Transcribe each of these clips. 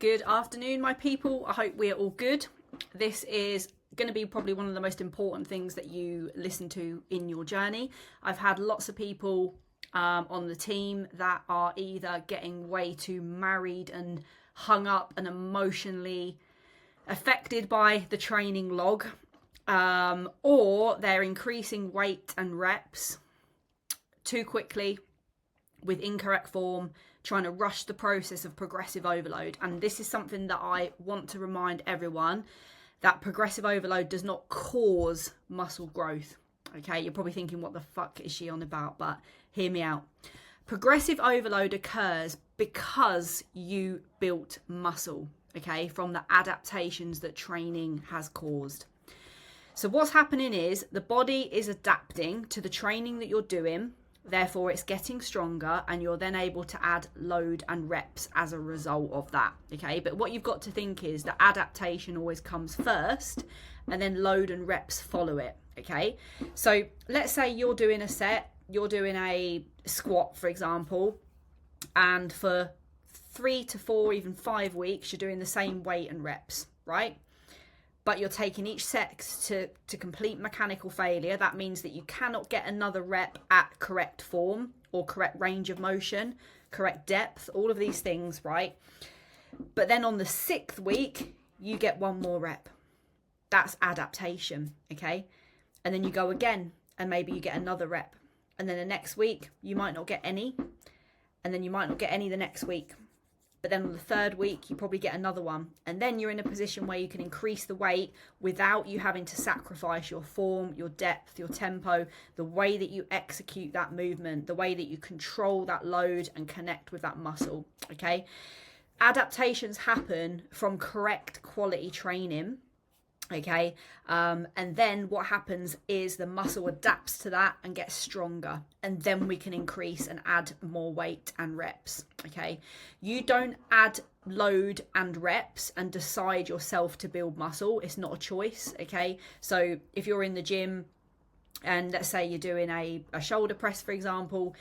Good afternoon, my people. I hope we're all good. This is going to be probably one of the most important things that you listen to in your journey. I've had lots of people on the team that are either getting way too married and hung up and emotionally affected by the training log, or they're increasing weight and reps too quickly with incorrect form, trying to rush the process of progressive overload. And this is something that I want to remind everyone, that progressive overload does not cause muscle growth. Okay, you're probably thinking, what the fuck is she on about? But hear me out. Progressive overload occurs because you built muscle, okay, from the adaptations that training has caused. So what's happening is the body is adapting to the training that you're doing. Therefore, it's getting stronger, and you're then able to add load and reps as a result of that. Okay, but what you've got to think is that adaptation always comes first, and then load and reps follow it. Okay, so let's say you're doing a set, you're doing a squat, for example, and for 3 to 4, even 5 weeks, you're doing the same weight and reps, right? But you're taking each set to complete mechanical failure. That means that you cannot get another rep at correct form or correct range of motion, correct depth, all of these things, right? But then on the 6th week, you get one more rep. That's adaptation, okay? And then you go again, and maybe you get another rep. And then the next week, you might not get any. And then you might not get any the next week. But then on the 3rd week, you probably get another one. And then you're in a position where you can increase the weight without you having to sacrifice your form, your depth, your tempo, the way that you execute that movement, the way that you control that load and connect with that muscle, okay? Adaptations happen from correct quality training, okay? And then what happens is the muscle adapts to that and gets stronger, and then we can increase and add more weight and reps, okay? You don't add load and reps and decide yourself to build muscle. It's not a choice, okay? So if you're in the gym and let's say you're doing a shoulder press, for example,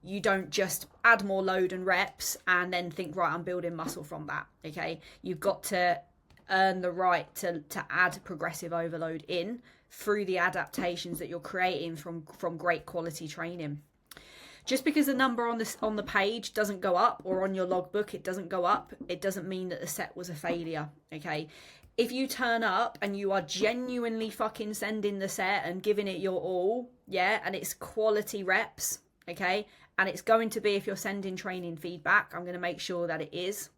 you don't just add more load and reps and then think, right, I'm building muscle from that, okay? You've got to earn the right to add progressive overload in through the adaptations that you're creating from great quality training. Just because the number on the page doesn't go up, or on your logbook it doesn't go up, it doesn't mean that the set was a failure, okay? If you turn up and you are genuinely fucking sending the set and giving it your all, yeah, and it's quality reps, okay, and it's going to be, if you're sending training feedback, I'm going to make sure that it is.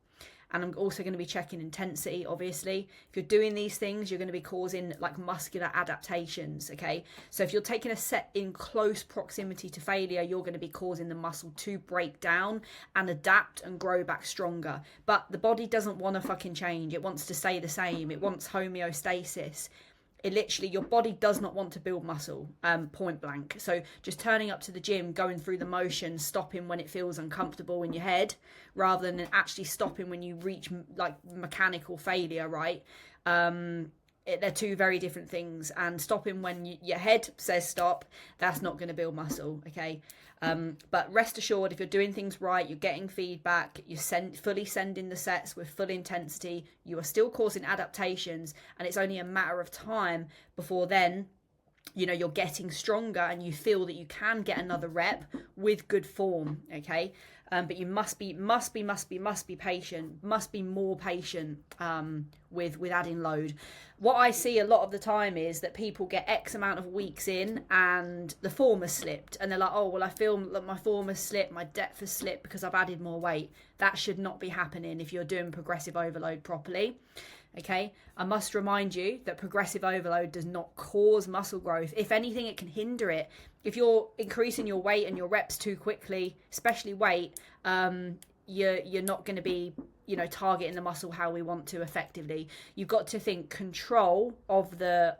And I'm also going to be checking intensity, obviously. If you're doing these things, you're going to be causing like muscular adaptations, okay? So if you're taking a set in close proximity to failure, you're going to be causing the muscle to break down and adapt and grow back stronger. But the body doesn't want to fucking change. It wants to stay the same. It wants homeostasis. It literally, your body does not want to build muscle, point blank. So just turning up to the gym, going through the motion, stopping when it feels uncomfortable in your head, rather than actually stopping when you reach like mechanical failure, right? They're two very different things. And stopping when your head says stop, that's not going to build muscle, okay? But rest assured, if you're doing things right, you're getting feedback, you're fully sending the sets with full intensity, you are still causing adaptations, and it's only a matter of time before then, you know, you're getting stronger and you feel that you can get another rep with good form, okay? But you must be patient, must be more patient with adding load. What I see a lot of the time is that people get X amount of weeks in and the form has slipped, and they're like, oh, well, I feel like my form has slipped, my depth has slipped because I've added more weight. That should not be happening if you're doing progressive overload properly. Okay, I must remind you that progressive overload does not cause muscle growth. If anything, it can hinder it. If you're increasing your weight and your reps too quickly, especially weight, you're not going to be, you know, targeting the muscle how we want to effectively. You've got to think control of the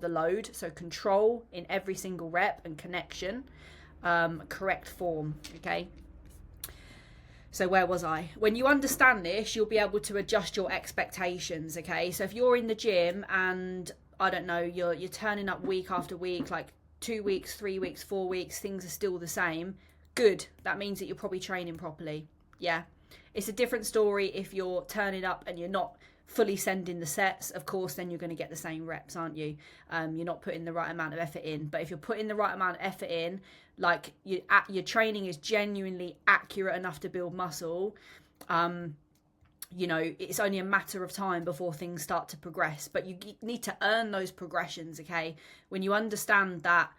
load. So control in every single rep and connection, correct form. Okay. So where was I? When you understand this, you'll be able to adjust your expectations, okay? So if you're in the gym and, I don't know, you're turning up week after week, like 2 weeks, 3 weeks, 4 weeks, things are still the same, good. That means that you're probably training properly, yeah? It's a different story if you're turning up and you're not fully sending the sets. Of course, then you're going to get the same reps, aren't you? You're not putting the right amount of effort in. But if you're putting the right amount of effort in, like your training is genuinely accurate enough to build muscle, it's only a matter of time before things start to progress. But you need to earn those progressions, okay? When you understand that,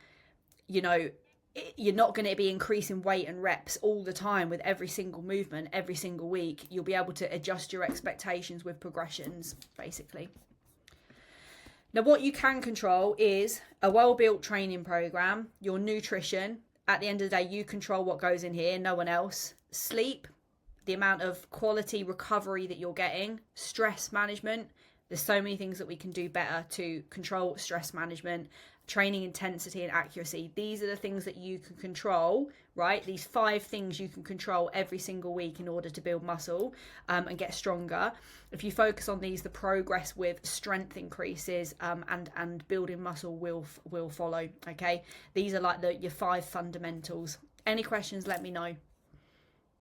you're not going to be increasing weight and reps all the time with every single movement, every single week. You'll be able to adjust your expectations with progressions, basically. Now, what you can control is a well-built training program, your nutrition. At the end of the day, you control what goes in here, no one else. Sleep, the amount of quality recovery that you're getting, stress management. There's so many things that we can do better to control stress management, training intensity and accuracy. These are the things that you can control, right? These 5 things you can control every single week in order to build muscle and get stronger. If you focus on these, the progress with strength increases and building muscle will follow, okay? These are like your 5 fundamentals. Any questions, let me know.